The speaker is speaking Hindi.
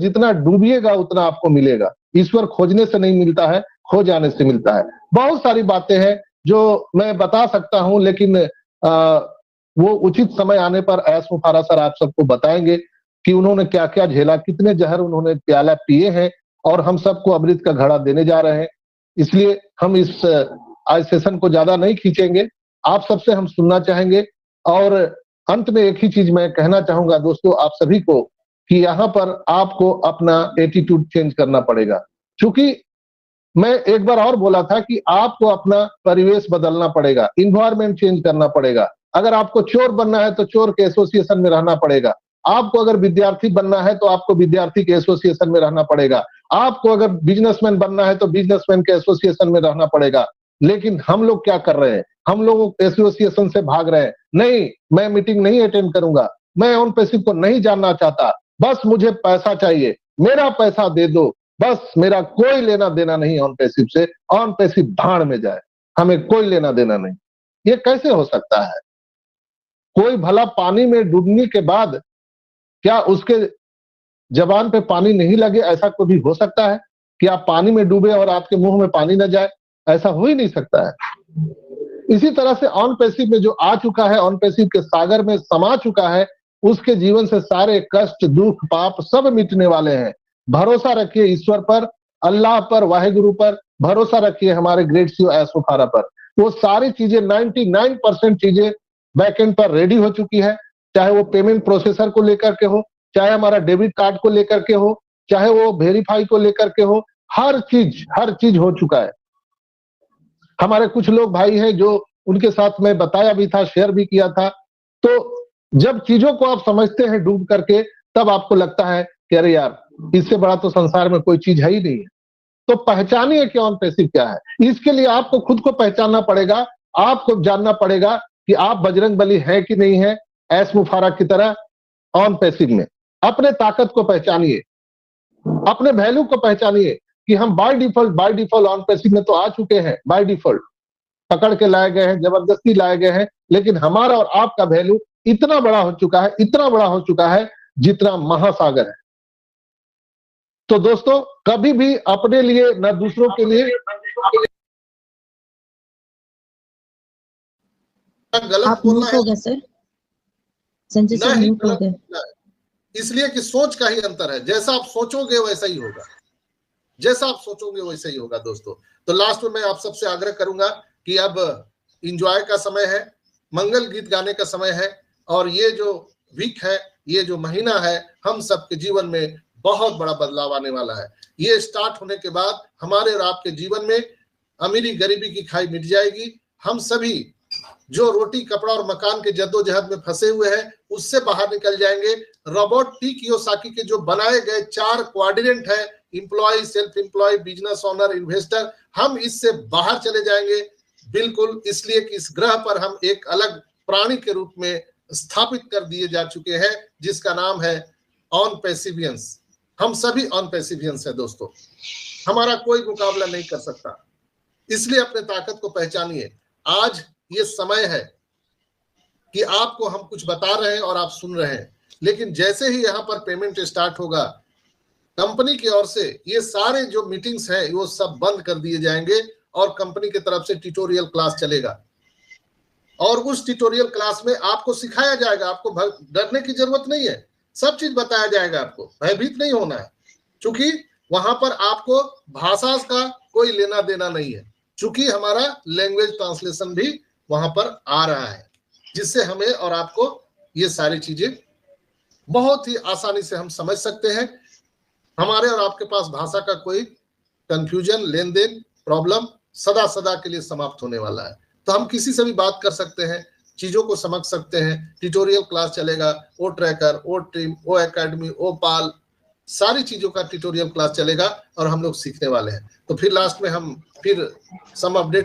जितना डूबिएगा उतना आपको मिलेगा। ईश्वर खोजने से नहीं मिलता है, खो जाने से मिलता है। बहुत सारी बातें हैं जो मैं बता सकता हूं, लेकिन वो उचित समय आने पर ऐश मुफारा सर आप सबको बताएंगे कि उन्होंने क्या क्या झेला, कितने जहर उन्होंने प्याला पिए हैं, और हम सबको अमृत का घड़ा देने जा रहे हैं। इसलिए हम इस आज सेशन को ज्यादा नहीं खींचेंगे, आप सबसे हम सुनना चाहेंगे। और अंत में एक ही चीज मैं कहना चाहूंगा दोस्तों आप सभी को, कि यहाँ पर आपको अपना एटीट्यूड चेंज करना पड़ेगा। क्योंकि मैं एक बार और बोला था कि आपको अपना परिवेश बदलना पड़ेगा, इन्वायरमेंट चेंज करना पड़ेगा। अगर आपको चोर बनना है तो चोर के एसोसिएशन में रहना पड़ेगा। आपको अगर विद्यार्थी बनना है तो आपको विद्यार्थी के एसोसिएशन में रहना पड़ेगा। आपको अगर बिजनेसमैन बनना है तो बिजनेसमैन के एसोसिएशन में रहना पड़ेगा। लेकिन हम लोग क्या कर रहे हैं, हम लोग एसोसिएशन से भाग रहे हैं। नहीं, मैं मीटिंग नहीं अटेंड करूंगा, मैं ऑन पैसिव को नहीं जानना चाहता, बस मुझे पैसा चाहिए, मेरा पैसा दे दो, बस मेरा कोई लेना देना नहीं ऑन पैसिव से। ऑन पैसिव भाड़ में जाए, हमें कोई लेना देना नहीं। ये कैसे हो सकता है? कोई भला पानी में डूबने के बाद क्या उसके जबान पे पानी नहीं लगे? ऐसा कभी हो सकता है कि आप पानी में डूबे और आपके मुंह में पानी न जाए? ऐसा हो ही नहीं सकता है। इसी तरह से ऑन पैसिव में जो आ चुका है, ऑन पैसिव के सागर में समा चुका है, उसके जीवन से सारे कष्ट, दुख, पाप सब मिटने वाले हैं। भरोसा रखिए ईश्वर पर, अल्लाह पर, वाहेगुरु पर भरोसा रखिए, हमारे ग्रेट सीईओ ऐश मुफारा पर। वो सारी चीजें 99% चीजें बैकएंड पर रेडी हो चुकी है। चाहे वो पेमेंट प्रोसेसर को लेकर के हो, चाहे हमारा डेबिट कार्ड को लेकर के हो, चाहे वो वेरीफाई को लेकर के हो, हर चीज हो चुका है। हमारे कुछ लोग भाई हैं जो उनके साथ मैं बताया भी था, शेयर भी किया था। तो जब चीजों को आप समझते हैं डूब करके, तब आपको लगता है कि अरे यार, इससे बड़ा तो संसार में कोई चीज है ही नहीं है। तो पहचानिए कि ऑन पैसिव क्या है। इसके लिए आपको खुद को पहचानना पड़ेगा, आपको जानना पड़ेगा कि आप बजरंगबली है कि नहीं है, ऐश मुफारा की तरह ऑन पैसिव में। अपने ताकत को पहचानिए, अपने वैल्यू को पहचानिए कि हम बाय डिफॉल्ट ऑन पैसिव में तो आ चुके हैं। बाय डिफॉल्ट पकड़ के लाए गए हैं, जबरदस्ती लाए गए हैं, लेकिन हमारा और आपका वैल्यू इतना बड़ा हो चुका है, इतना बड़ा हो चुका है जितना महासागर है। तो दोस्तों कभी भी अपने लिए न दूसरों के लिए गलत बोलना है सर। संजय सर म्यूट हो गए। इसलिए कि सोच का ही अंतर है। जैसा आप सोचोगे वैसा ही होगा, जैसा आप सोचोगे वैसा ही होगा दोस्तों। तो लास्ट में मैं आप सबसे आग्रह करूंगा कि अब इंजॉय का समय है, मंगल गीत गाने का समय है, और ये जो वीक है, ये जो महीना है, हम सबके जीवन में बहुत बड़ा बदलाव आने वाला है। ये स्टार्ट होने के बाद हमारे और आपके जीवन में अमीरी गरीबी की खाई मिट जाएगी। हम सभी जो रोटी कपड़ा और मकान के जद्दोजहद में फंसे हुए हैं उससे बाहर निकल जाएंगे। रॉबर्ट टी कियोसाकी के जो बनाए गए 4 क्वाड्रेंट है, employ, self employ, business owner, investor, हम इससे बाहर चले जाएंगे बिल्कुल। इसलिए कि इस ग्रह पर हम एक अलग प्राणी के रूप में स्थापित कर दिए जा चुके हैं, जिसका नाम है ऑन पैसिवियंस। हम सभी ऑन पैसिवियंस है दोस्तों, हमारा कोई मुकाबला नहीं कर सकता। इसलिए अपने ताकत को पहचानिए। आज ये समय है कि आपको हम कुछ बता रहे हैं और आप सुन रहे हैं, लेकिन जैसे ही यहाँ पर पेमेंट स्टार्ट होगा कंपनी की ओर से, ये सारे जो मीटिंग्स हैं वो सब बंद कर दिए जाएंगे और कंपनी की तरफ से ट्यूटोरियल क्लास चलेगा। और उस ट्यूटोरियल क्लास में आपको सिखाया जाएगा, आपको डरने की जरूरत नहीं है, सब चीज बताया जाएगा, आपको भयभीत नहीं होना है। क्योंकि वहां पर आपको भाषा का कोई लेना देना नहीं है, क्योंकि हमारा लैंग्वेज ट्रांसलेशन भी वहां पर आ रहा है, जिससे हमें और आपको ये सारी चीजें बहुत ही आसानी से हम समझ सकते हैं। हमारे और आपके पास भाषा का कोई कंफ्यूजन, लेन देन, प्रॉब्लम सदा सदा के लिए समाप्त होने वाला है। तो हम किसी से भी बात कर सकते हैं, चीजों को समझ सकते हैं। ट्यूटोरियल क्लास चलेगा, ओ ट्रैकर, ओ ट्रिम, ओ एकेडमी, ओ पाल, सारी चीजों का ट्यूटोरियल क्लास चलेगा और हम लोग सीखने वाले हैं। तो फिर लास्ट में हम फिर सम अपडेट